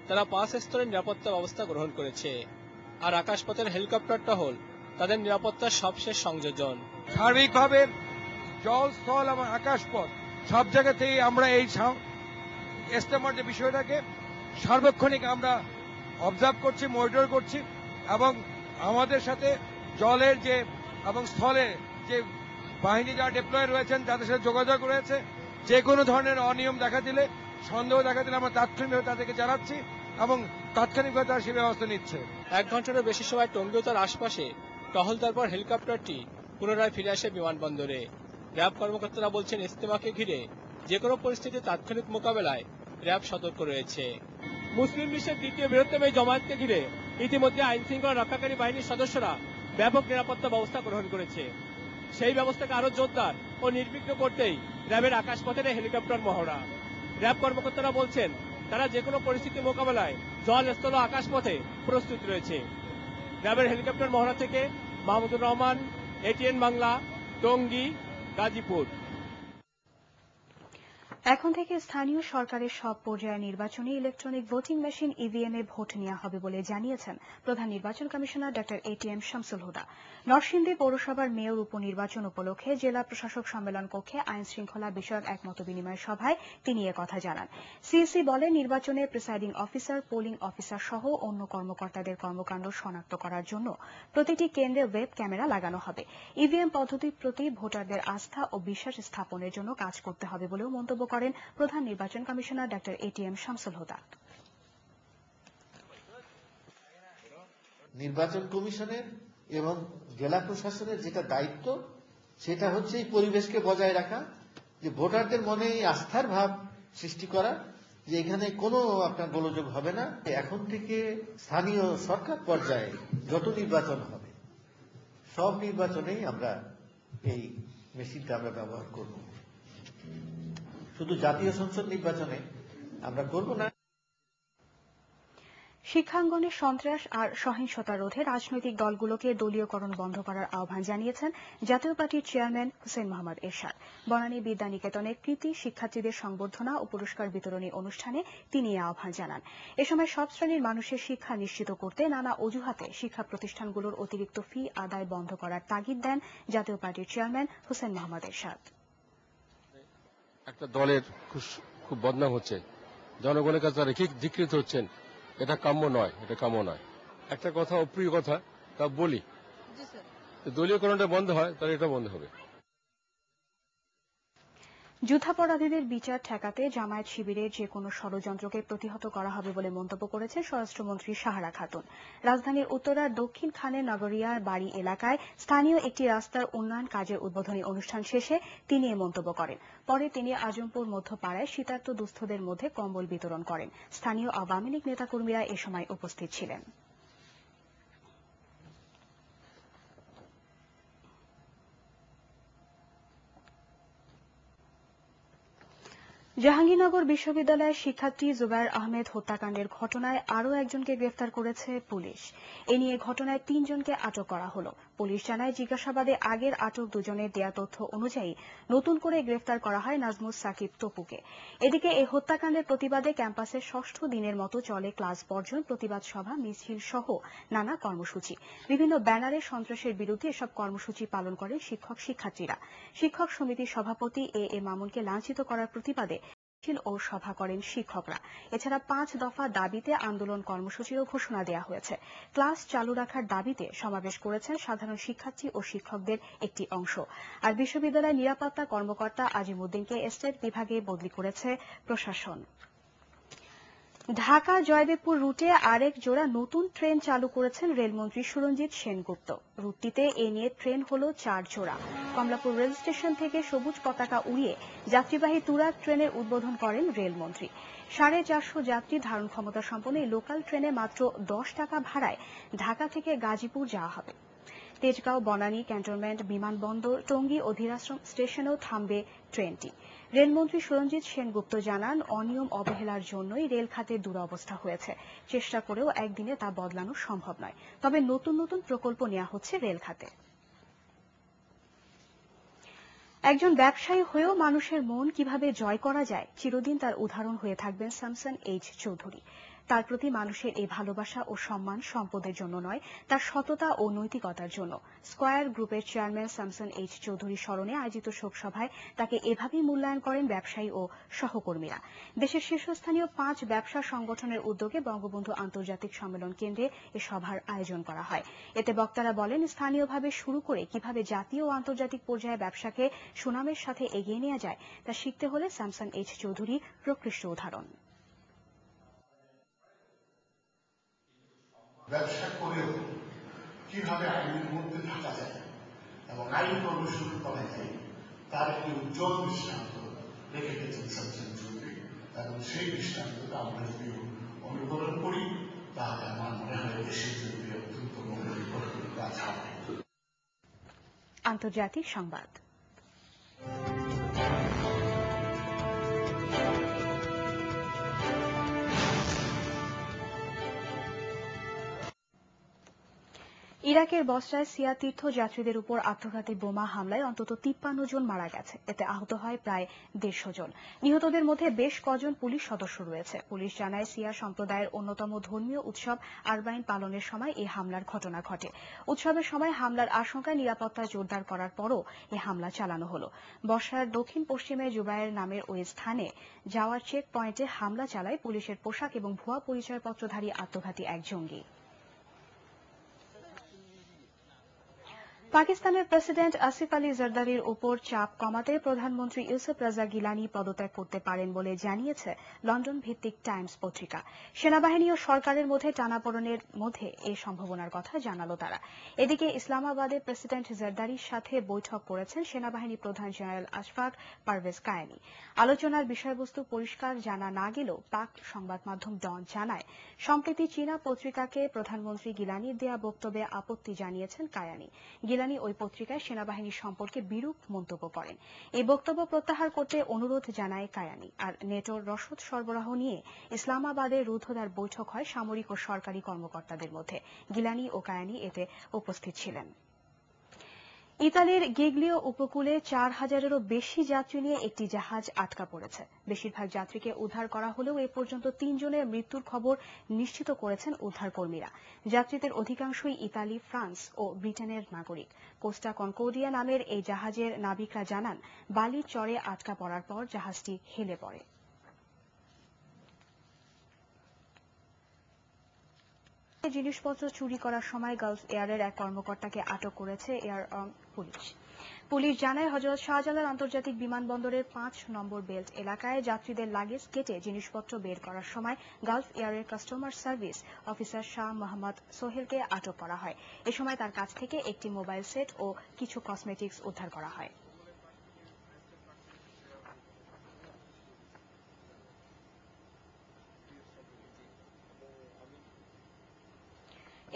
তারা 5 স্তরের নিরাপত্তা ব্যবস্থা গ্রহণ করেছে। আর আকাশপথের হেলিকপ্টার টহল তাদের নিরাপত্তার সবশেষ সংযোজন।
সার্বিকভাবে জল, স্থল এবং আকাশপথ সব জায়গাতেই আমরা এই ইজতেমার যে বিষয়টাকে সার্বক্ষণিক আমরা অবজার্ভ করছি, মনিটর করছি এবং আমাদের সাথে জলের যে এবং স্থলে যে বাহিনী যারা ডিপ্লয় রয়েছেন তাদের সাথে যোগাযোগ রয়েছে। যে কোনো ধরনের অনিয়ম দেখা দিলে, সন্দেহ দেখা দিলে আমরা তাৎক্ষণিকভাবে তাদেরকে জানাচ্ছি এবং তাৎক্ষণিকভাবে তারা সেই ব্যবস্থা নিচ্ছে।
1 ঘন্টারও বেশি সময় টঙ্গী ও তার আশপাশে টহলদার পর হেলিকপ্টারটি পুনরায় ফিরে আসে বিমানবন্দরে। র্যাব কর্মকর্তারা বলছেন, ইজতেমাকে ঘিরে যে কোনো পরিস্থিতি তাৎক্ষণিক মোকাবেলায় র্যাব সতর্ক রয়েছে। মুসলিম বিশ্বের দ্বিতীয় বৃহত্তম এই জমায়েতকে ঘিরে ইতিমধ্যে আইন শৃঙ্খলা রক্ষাকারী বাহিনীর সদস্যরা ব্যাপক নিরাপত্তা ব্যবস্থা গ্রহণ করেছে। সেই ব্যবস্থাকে আরো জোরদার ও নির্বিঘ্ন করতেই র্যাবের আকাশপথের হেলিকপ্টার মহড়া। র্যাব কর্মকর্তারা বলছেন, তারা যে কোনো পরিস্থিতি মোকাবেলায় জল, স্থল ও আকাশপথে প্রস্তুত রয়েছে। র্যাবের হেলিকপ্টার মহড়া থেকে মাহমুদুর রহমান, এটিএন বাংলা, টঙ্গী, গাজীপুর।
এখন থেকে স্থানীয় সরকারের সব পর্যায়ের নির্বাচনে ইলেকট্রনিক ভোটিং মেশিন ইভিএম এ ভোট নেওয়া হবে বলে জানিয়েছেন প্রধান নির্বাচন কমিশনার ডক্টর এটিএম শামসুল হুদা। নরসিংদী পৌরসভার মেয়র উপনির্বাচন উপলক্ষে জেলা প্রশাসক সম্মেলন কক্ষে আইন শৃঙ্খলা বিষয়ক এক মতবিনিময় সভায় তিনি একথা জানান। সিইসি বলে, নির্বাচনে প্রিসাইডিং অফিসার, পোলিং অফিসার সহ অন্য কর্মকর্তাদের কর্মকাণ্ড শনাক্ত করার জন্য প্রতিটি কেন্দ্রে ওয়েব ক্যামেরা লাগানো হবে। ইভিএম পদ্ধতির প্রতি ভোটারদের আস্থা ও বিশ্বাস স্থাপনের জন্য কাজ করতে হবে বলেও মন্তব্য করেন প্রধান নির্বাচন কমিশনার ডক্টর এটিএম শামসুল হুদা।
নির্বাচন কমিশনের এবং জেলা প্রশাসনের যেটা দায়িত্ব, সেটা হচ্ছে এই পরিবেশকে বজায় রাখা, যে ভোটারদের মনে এই আস্থার ভাব সৃষ্টি করা যে এখানে কোনো আপনার গোলযোগ হবে না। এখন থেকে স্থানীয় সরকার পর্যায়ে যত নির্বাচন হবে, সব নির্বাচনেই আমরা এই মেশিনটা আমরা ব্যবহার করব। শুধু জাতীয় সংসদ নির্বাচনে আমরা করব না।
শিক্ষাঙ্গনে সন্ত্রাস আর সহিংসতা রোধে রাজনৈতিক দলগুলোকে দলীয়করণ বন্ধ করার আহ্বান জানিয়েছেন জাতীয় পার্টির চেয়ারম্যান হুসেইন মোহাম্মদ এরশাদ। বনানী বিদ্যানিকেতনে কৃতি শিক্ষার্থীদের সংবর্ধনা ও পুরস্কার বিতরণী অনুষ্ঠানে তিনি এই আহ্বান জানান। এ সময় সব শ্রেণীর মানুষের শিক্ষা নিশ্চিত করতে নানা অজুহাতে শিক্ষা প্রতিষ্ঠানগুলোর অতিরিক্ত ফি আদায় বন্ধ করার তাগিদ দেন জাতীয় পার্টির চেয়ারম্যান হুসেইন মোহাম্মদ এরশাদ।
একটা দলের খুব বদনাম হচ্ছে, জনগণের কাছে তারা ধিকৃত হচ্ছেন, এটা কাম্য নয়, এটা কাম্য নয়। একটা কথা, অপ্রিয় কথা, তা বলি, দলীয়করণটা বন্ধ হয় তাহলে এটা বন্ধ হবে।
যুদ্ধাপরাধীদের বিচার ঠেকাতে জামায়াত শিবিরের যে কোনো ষড়যন্ত্রকে প্রতিহত করা হবে বলে মন্তব্য করেছেন স্বরাষ্ট্রমন্ত্রী সাহারা খাতুন। রাজধানীর উত্তরার দক্ষিণ খানের নগরিয়ার বাড়ি এলাকায় স্থানীয় একটি রাস্তার উন্নয়ন কাজের উদ্বোধনী অনুষ্ঠান শেষে তিনি এ মন্তব্য করেন। পরে তিনি আজমপুর মধ্যপাড়ায় শীতার্ত দুস্থদের মধ্যে কম্বল বিতরণ করেন। স্থানীয় আওয়ামী লীগ নেতাকর্মীরা এ সময় উপস্থিত ছিলেন। জাহাঙ্গীরনগর বিশ্ববিদ্যালয়ের শিক্ষার্থী জুবায়ের আহমেদ হত্যাকাণ্ডের ঘটনায় আরও একজনকে গ্রেফতার করেছে পুলিশ। এ নিয়ে ঘটনায় 3 জনকে আটক করা হলো। পুলিশ জানায়, জিজ্ঞাসাবাদে আগের আটক দুজনের দেয়া তথ্য অনুযায়ী নতুন করে গ্রেফতার করা হয় নাজমুস সাকিব তপুকে। এদিকে এই হত্যাকাণ্ডের প্রতিবাদে ক্যাম্পাসে 6ষ্ঠ দিনের মতো চলে ক্লাস বর্জন, প্রতিবাদ সভা, মিছিল সহ নানা কর্মসূচি। বিভিন্ন ব্যানারে সন্ত্রাসের বিরুদ্ধে এসব কর্মসূচি পালন করেন শিক্ষক শিক্ষার্থীরা। শিক্ষক সমিতির সভাপতি এ মামুনকে লাঞ্ছিত করার প্রতিবাদে ও সভা করেন শিক্ষকরা। এছাড়া 5 দফা দাবিতে আন্দোলন কর্মসূচিরও ঘোষণা দেওয়া হয়েছে। ক্লাস চালু রাখার দাবিতে সমাবেশ করেছেন সাধারণ শিক্ষার্থী ও শিক্ষকদের একটি অংশ। আর বিশ্ববিদ্যালয়ের নিরাপত্তা কর্মকর্তা আজিমউদ্দিনকে এস্টেট বিভাগে বদলি করেছে প্রশাসন। ঢাকা জয়দেবপুর রুটে আরেক জোড়া নতুন ট্রেন চালু করেছেন রেলমন্ত্রী সুরঞ্জিত সেনগুপ্ত। রুটটিতে এ নিয়ে ট্রেন হল 4 জোড়া। কমলাপুর রেল স্টেশন থেকে সবুজ পতাকা উড়িয়ে যাত্রীবাহী তুরাগ ট্রেনের উদ্বোধন করেন রেলমন্ত্রী। 450 যাত্রী ধারণ ক্ষমতা সম্পন্ন এই লোকাল ট্রেনে মাত্র 10 টাকা ভাড়ায় ঢাকা থেকে গাজীপুর যাওয়া হবে। তেজগাঁও, বনানী, ক্যান্টনমেন্ট, বিমানবন্দর, টঙ্গী, অধীরাশ্রম স্টেশনেও থামবে ট্রেনটি। রেলমন্ত্রী সুরঞ্জিত সেনগুপ্ত জানান, অনিয়ম অবহেলার জন্যই রেল খাতের দুরবস্থা হয়েছে। চেষ্টা করেও একদিনে তা বদলানো সম্ভব নয়। তবে নতুন নতুন প্রকল্প নেওয়া হচ্ছে রেল খাতে। একজন ব্যবসায়ী হয়েও মানুষের মন কিভাবে জয় করা যায়, চিরদিন তার উদাহরণ হয়ে থাকবেন স্যামসন এইচ চৌধুরী। তার প্রতি মানুষের এই ভালোবাসা ও সম্মান সম্পদের জন্য নয়, তার সততা ও নৈতিকতার জন্য। স্কয়ার গ্রুপের চেয়ারম্যান স্যামসন এইচ চৌধুরী স্মরণে আয়োজিত শোকসভায় তাকে এভাবেই মূল্যায়ন করেন ব্যবসায়ী ও সহকর্মীরা। দেশের শীর্ষস্থানীয় 5 ব্যবসা সংগঠনের উদ্যোগে বঙ্গবন্ধু আন্তর্জাতিক সম্মেলন কেন্দ্রে এ সভার আয়োজন করা হয়। এতে বক্তারা বলেন, স্থানীয়ভাবে শুরু করে কিভাবে জাতীয় ও আন্তর্জাতিক পর্যায়ে ব্যবসাকে সুনামের সাথে এগিয়ে নেওয়া যায় তা শিখতে হলে স্যামসন এইচ চৌধুরী প্রকৃষ্ট উদাহরণ।
ব্যবসা করেও কিভাবে আইনের মধ্যে থাকা যায় এবং আইন প্রদর্শন করা যায় তার একটি উজ্জ্বল দৃষ্টান্ত রেখে গেছেন স্যামসন চৌধুরী, এবং সেই দৃষ্টান্তটা আমরা যদি অনুকরণ করি তাহলে আমার মনে হয় দেশের জন্য অত্যন্ত মঙ্গলকর কাজ হবে।
আন্তর্জাতিক সংবাদ। ইরাকের বসরায় সিয়া তীর্থযাত্রীদের উপর আত্মঘাতী বোমা হামলায় অন্তত 53 জন মারা গেছে। এতে আহত হয় প্রায় 150 জন। নিহতদের মধ্যে বেশ কজন পুলিশ সদস্য রয়েছে। পুলিশ জানায়, সিয়া সম্প্রদায়ের অন্যতম ধর্মীয় উৎসব আরবাইন পালনের সময় এই হামলার ঘটনা ঘটে। উৎসবের সময় হামলার আশঙ্কায় নিরাপত্তা জোরদার করার পরও এই হামলা চালানো হলো। বসরার দক্ষিণ পশ্চিমে জুবায়ের নামের ওই স্থানে যাওয়ার চেক পয়েন্টে হামলা চালায় পুলিশের পোশাক এবং ভুয়া পরিচয়পত্রধারী আত্মঘাতী এক জঙ্গি। পাকিস্তানের প্রেসিডেন্ট আসিফ আলী জারদারির উপর চাপ কমাতে প্রধানমন্ত্রী ইউসুফ রাজা গিলানি পদত্যাগ করতে পারেন বলে জানিয়েছে লন্ডন ভিত্তিক টাইমস পত্রিকা। সেনাবাহিনী ও সরকারের মধ্যে টানাপোড়েনের মধ্যে এই সম্ভাবনার কথা জানালো তারা। এদিকে ইসলামাবাদে প্রেসিডেন্ট জারদারির সাথে বৈঠক করেছেন সেনাবাহিনী প্রধান জেনারেল আশফাক পারভেজ কায়ানি। আলোচনার বিষয়বস্তু পরিষ্কার জানা না গেলেও পাক সংবাদ মাধ্যম ডন জানায়, সম্প্রতি চীনা পত্রিকাকে প্রধানমন্ত্রী গিলানির দেয়া বক্তব্যে আপত্তি জানিয়েছেন কায়ানি। গিলানি ওই পত্রিকায় সেনাবাহিনীর সম্পর্কে বিরূপ মন্তব্য করেন। এই বক্তব্য প্রত্যাহার করতে অনুরোধ জানায় কায়ানি। আর নেটোর রসদ সরবরাহ নিয়ে ইসলামাবাদে রুদ্ধদ্বার বৈঠক হয় সামরিক ও সরকারি কর্মকর্তাদের মধ্যে। গিলানি ও কায়ানি এতে উপস্থিত ছিলেন। ইতালির গিগলিও উপকূলে 4000-এরও বেশি যাত্রী নিয়ে একটি জাহাজ আটকা পড়েছে। বেশিরভাগ যাত্রীকে উদ্ধার করা হলেও এ পর্যন্ত 3 জনের মৃত্যুর খবর নিশ্চিত করেছেন উদ্ধারকর্মীরা। যাত্রীদের অধিকাংশই ইতালি, ফ্রান্স ও ব্রিটেনের নাগরিক। কোস্টা কনকর্ডিয়া নামের এই জাহাজের নাবিকরা জানান, বালির চরে আটকা পড়ার পর জাহাজটি হেলে পড়ে। জিনিসপত্র চুরি করার সময় গালফ এয়ারের এক কর্মকর্তাকে আটক করেছে এয়ার পুলিশ। পুলিশ জানায়, হযরত শাহজালাল আন্তর্জাতিক বিমানবন্দরের 5 নম্বর বেল্ট এলাকায় যাত্রীদের লাগেজ কেটে জিনিসপত্র বের করার সময় গালফ এয়ারের customer service officer Shah Mohammad সোহেলকে আটক করা হয়। এ সময় তার কাছ থেকে একটি মোবাইল সেট ও কিছু কসমেটিক্স উদ্ধার করা হয়।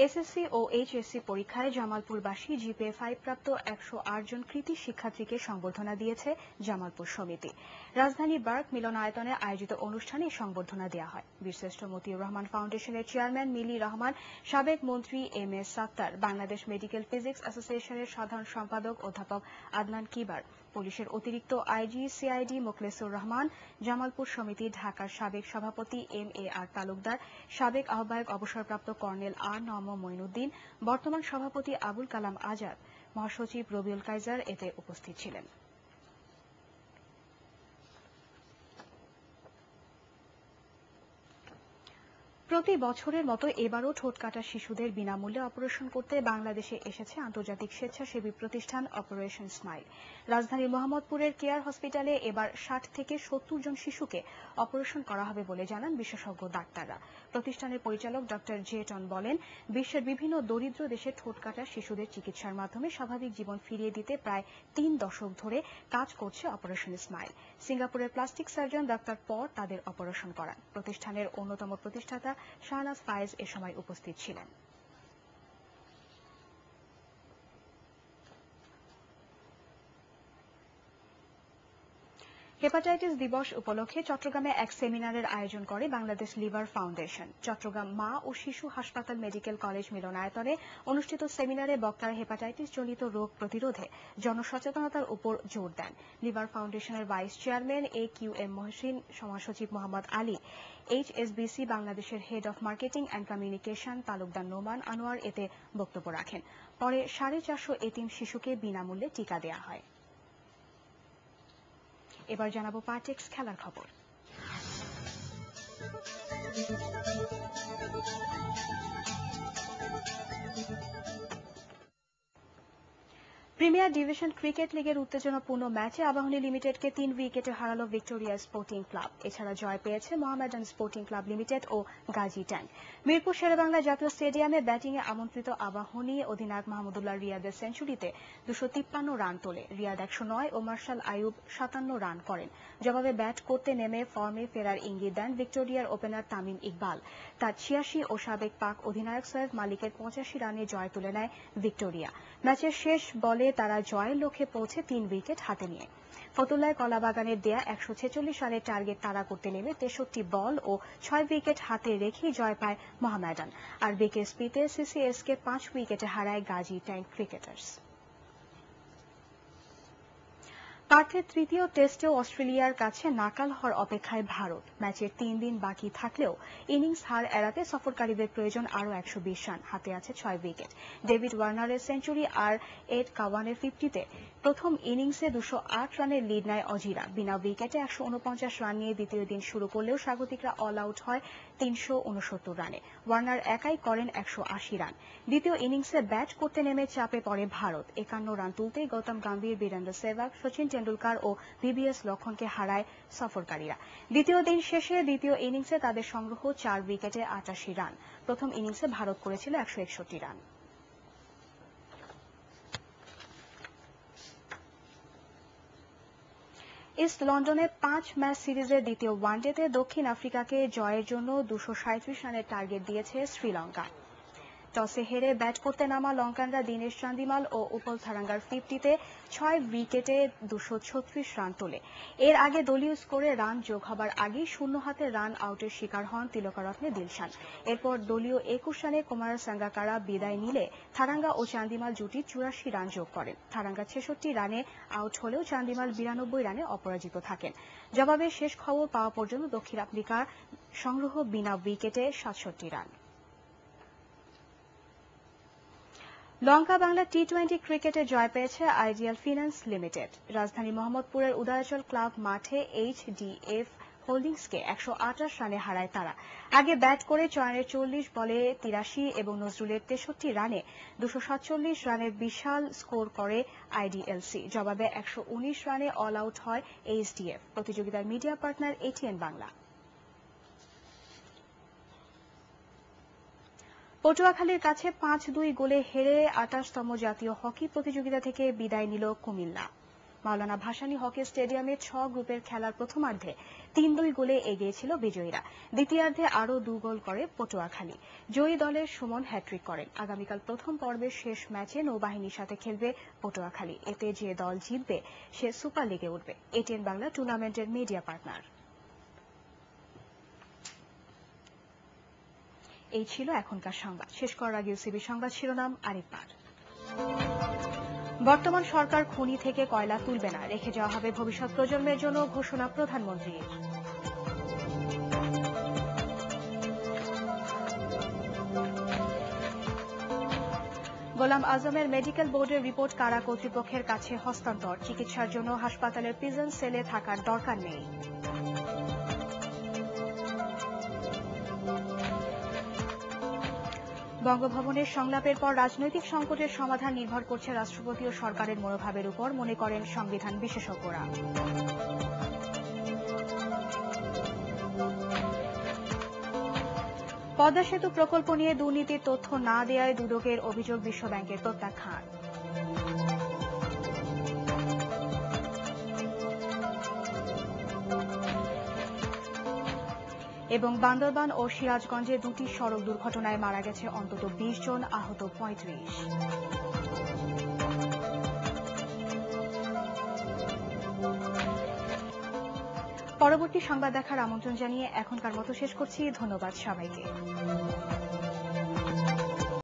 এসএসসি ও এইচএসসি পরীক্ষায় জামালপুরবাসী জিপিএ 5 প্রাপ্ত 108 জন কৃতী শিক্ষার্থীকে সংবর্ধনা দিয়েছে জামালপুর সমিতি। রাজধানী বার্ক মিলনায়তনে আয়োজিত অনুষ্ঠানে সংবর্ধনা দেওয়া হয়। বীরশ্রেষ্ঠ মতিউর রহমান ফাউন্ডেশনের চেয়ারম্যান মিলি রহমান, সাবেক মন্ত্রী M A Sattar, Bangladesh medical physics অ্যাসোসিয়েশনের সাধারণ সম্পাদক অধ্যাপক আদনান কিবার, পুলিশের অতিরিক্ত আইজি সিআইডি মোখলেসুর রহমান, জামালপুর সমিতি ঢাকার সাবেক সভাপতি এম এ আর তালুকদার, সাবেক আহ্বায়ক অবসরপ্রাপ্ত কর্নেল আর মঈনুদ্দিন, বর্তমান সভাপতি আবুল কালাম আজাদ, মহাসচিব রবিউল কাইজার এতে উপস্থিত ছিলেন। প্রতি বছরের মতো এবারও ঠোঁটকাটা শিশুদের বিনামূল্যে অপারেশন করতে বাংলাদেশে এসেছে আন্তর্জাতিক স্বেচ্ছাসেবী প্রতিষ্ঠান অপারেশন স্মাইল। রাজধানীর মোহাম্মদপুরের কেয়ার হসপিটালে এবার 60 থেকে 70 জন শিশুকে অপারেশন করা হবে বলে জানান বিশেষজ্ঞ ডাক্তাররা। প্রতিষ্ঠানের পরিচালক ডক্টর জেটন বলেন, বিশ্বের বিভিন্ন দরিদ্র দেশে ঠোঁটকাটা শিশুদের চিকিৎসার মাধ্যমে স্বাভাবিক জীবন ফিরিয়ে দিতে প্রায় 3 দশক ধরে কাজ করছে অপারেশন স্মাইল। সিঙ্গাপুরের প্লাস্টিক সার্জন ডাক্তার পর তাদের অপারেশন করান। প্রতিষ্ঠানের অন্যতম প্রতিষ্ঠাতা শাহনাজ ফায়েজ এ সময় উপস্থিত ছিলেন। হেপাটাইটিস দিবস উপলক্ষে চট্টগ্রামে এক সেমিনারের আয়োজন করে বাংলাদেশ লিভার ফাউন্ডেশন। চট্টগ্রাম মা ও শিশু হাসপাতাল মেডিকেল কলেজ মিলনায়তনে অনুষ্ঠিত সেমিনারে বক্তারা হেপাটাইটিস জনিত রোগ প্রতিরোধে জনসচেতনতার উপর জোর দেন। লিভার ফাউন্ডেশনের ভাইস চেয়ারম্যান AQM মহসিন, সমাজসচিব মোহাম্মদ আলী, HSBC বাংলাদেশের head of marketing and communication Talukdar Noman Anwar এতে বক্তব্য রাখেন। পরে 450 এতিম শিশুকে বিনামূল্যে টিকা দেয়া হয়। এবার জানাবো পার্টেক্স খেলার খবর। প্রিমিয়ার ডিভিশন ক্রিকেট লিগের উত্তেজনাপূর্ণ ম্যাচে আবাহনী লিমিটেডকে 3 উইকেটে হারালো ভিক্টোরিয়া স্পোর্টিং ক্লাব। এছাড়া জয় পেয়েছে মোহামেডান স্পোর্টিং ক্লাব লিমিটেড ও গাজী ট্যাঙ্ক। মিরপুর শেরেবাংলা জাতীয় স্টেডিয়ামে ব্যাটিংয়ে আমন্ত্রিত আবাহনী অধিনায়ক মাহমুদুল্লাহ রিয়াদের সেঞ্চুরিতে 253 রান তোলে। রিয়াদ 109 ও মার্শাল আইয়ুব 57 রান করেন। জবাবে ব্যাট করতে নেমে ফর্মে ফেরার ইঙ্গিত দেন ভিক্টোরিয়ার ওপেনার তামিম ইকবাল। তার 86 ও সাবেক পাক অধিনায়ক সৈয়দ মালিকের 85 রানে জয় তুলে নেয় ভিক্টোরিয়া। ম্যাচের শেষ বলে তারা জয়ের লক্ষ্যে পৌঁছে 3 উইকেট হাতে নিয়ে। ফতুল্লায় কলাবাগানের দেয়া 146 রানের টার্গেট তাড়া করতে নেমে 63 বল ও 6 উইকেট হাতে রেখেই জয় পায় মোহামেডান। আর বিকেএসপিতে সিসিএসকে 5 উইকেটে হারায় গাজী ট্যাঙ্ক ক্রিকেটার্স। পার্থের তৃতীয় টেস্টেও অস্ট্রেলিয়ার কাছে নাকাল হওয়ার অপেক্ষায় ভারত। ম্যাচের 3 দিন বাকি থাকলেও ইনিংস হার এড়াতে সফরকারীদের প্রয়োজন আরও 120 রান। হাতে আছে 6 উইকেট। ডেভিড ওয়ার্নারের সেঞ্চুরি আর এড কাওয়ানের 50-তে প্রথম ইনিংসে 208 রানের লিড নেয় অজিরা। বিনা উইকেটে 149 রান নিয়ে দ্বিতীয় দিন শুরু করলেও স্বাগতিকরা অল আউট হয় 369 রানে। ওয়ার্নার একাই করেন 180 রান। দ্বিতীয় ইনিংসে ব্যাট করতে নেমে চাপে পড়ে ভারত। 51 রান তুলতেই গৌতম গম্ভীর, বীরেন্দ্র সেহবাগ, সচিন টেন্ডুলকার ও VVS লক্ষণকে হারায় সফরকারীরা। দ্বিতীয় দিন শেষে দ্বিতীয় ইনিংসে তাদের সংগ্রহ 4 উইকেটে 88 রান। প্রথম ইনিংসে ভারত করেছিল 161 রান। ইস্ট লন্ডনে 5 ম্যাচ সিরিজের দ্বিতীয় ওয়ানডেতে দক্ষিণ আফ্রিকাকে জয়ের জন্য 237 রানের টার্গেট দিয়েছে শ্রীলঙ্কা। টসে হেরে ব্যাট করতে নামা লঙ্কানরা দীনেশ চান্দিমাল ও উপল থারাঙ্গার 50-তে 6 উইকেটে 236 রান তোলে। এর আগে দলীয় স্কোরে রান যোগ হবার আগেই শূন্য হাতে রান আউটের শিকার হন তিলকরত্নে দিলশান। এরপর দলীয় 21 রানে কুমার সাঙ্গাকারা বিদায় নিলে থারাঙ্গা ও চান্দিমাল জুটি 84 রান যোগ করেন। থারাঙ্গা 66 রানে আউট হলেও চান্দিমাল 92 রানে অপরাজিত থাকেন। জবাবে শেষ খবর পাওয়া পর্যন্ত দক্ষিণ আফ্রিকার সংগ্রহ বিনা উইকেটে 67 রান। লঙ্কা বাংলা টি20 ক্রিকেটে জয় পেয়েছে আইডিয়াল ফিন্যান্স লিমিটেড। রাজধানী মোহাম্মদপুরের উদয়াচল ক্লাব মাঠে HDF হোল্ডিংসকে 128 রানে হারায় তারা। আগে ব্যাট করে চয়নের 40 বলে 83 এবং নজরুলের 63 রানে 247 রানের বিশাল স্কোর করে IDLC। জবাবে 119 রানে অল আউট হয় HDF। প্রতিযোগিতার মিডিয়া পার্টনার ATN বাংলা। পটুয়াখালীর কাছে 5-2 গোলে হেরে 28তম জাতীয় হকি প্রতিযোগিতা থেকে বিদায় নিল কুমিল্লা। মাওলানা ভাসানী হকি স্টেডিয়ামে 6 গ্রুপের খেলার প্রথমার্ধে 3-2 গোলে এগিয়েছিল বিজয়ীরা। দ্বিতীয়ার্ধে আরও 2 গোল করে পটুয়াখালী। জয়ী দলের সুমন হ্যাট্রিক করেন। আগামীকাল প্রথম পর্বের শেষ ম্যাচে নৌবাহিনীর সাথে খেলবে পটুয়াখালী। এতে যে দল জিতবে সে সুপার লিগে উঠবে। ATN বাংলা টুর্নামেন্টের মিডিয়া পার্টনার। এই ছিল এখনকার সংবাদ। শেষ করার আগে ইউসিবি সংবাদ শিরোনাম আরেকবার। বর্তমান সরকার খনি থেকে কয়লা তুলবে না, রেখে যাওয়া হবে ভবিষ্যৎ প্রজন্মের জন্য, ঘোষণা প্রধানমন্ত্রীর। গোলাম আজমের মেডিকেল বোর্ডের রিপোর্ট কারা কর্তৃপক্ষের কাছে হস্তান্তর। চিকিৎসার জন্য হাসপাতালের প্রিজন সেলে থাকার দরকার নেই। বঙ্গভবনের সংলাপের পর রাজনৈতিক সংকটের সমাধান নির্ভর করছে রাষ্ট্রপতি ও সরকারের মনোভাবের উপর, মনে করেন সংবিধান বিশেষজ্ঞরা। পদ্মা সেতু প্রকল্প নিয়ে দুর্নীতির তথ্য না দেওয়ায় দুদকের অভিযোগ, বিশ্বব্যাংকের প্রত্যাখ্যান। এবং বান্দরবান ও সিরাজগঞ্জে 2টি সড়ক দুর্ঘটনায় মারা গেছে অন্তত 20 জন, আহত 35। পরবর্তী সংবাদ দেখার আমন্ত্রণ জানিয়ে এখনকার মতো শেষ করছি। ধন্যবাদ সবাইকে।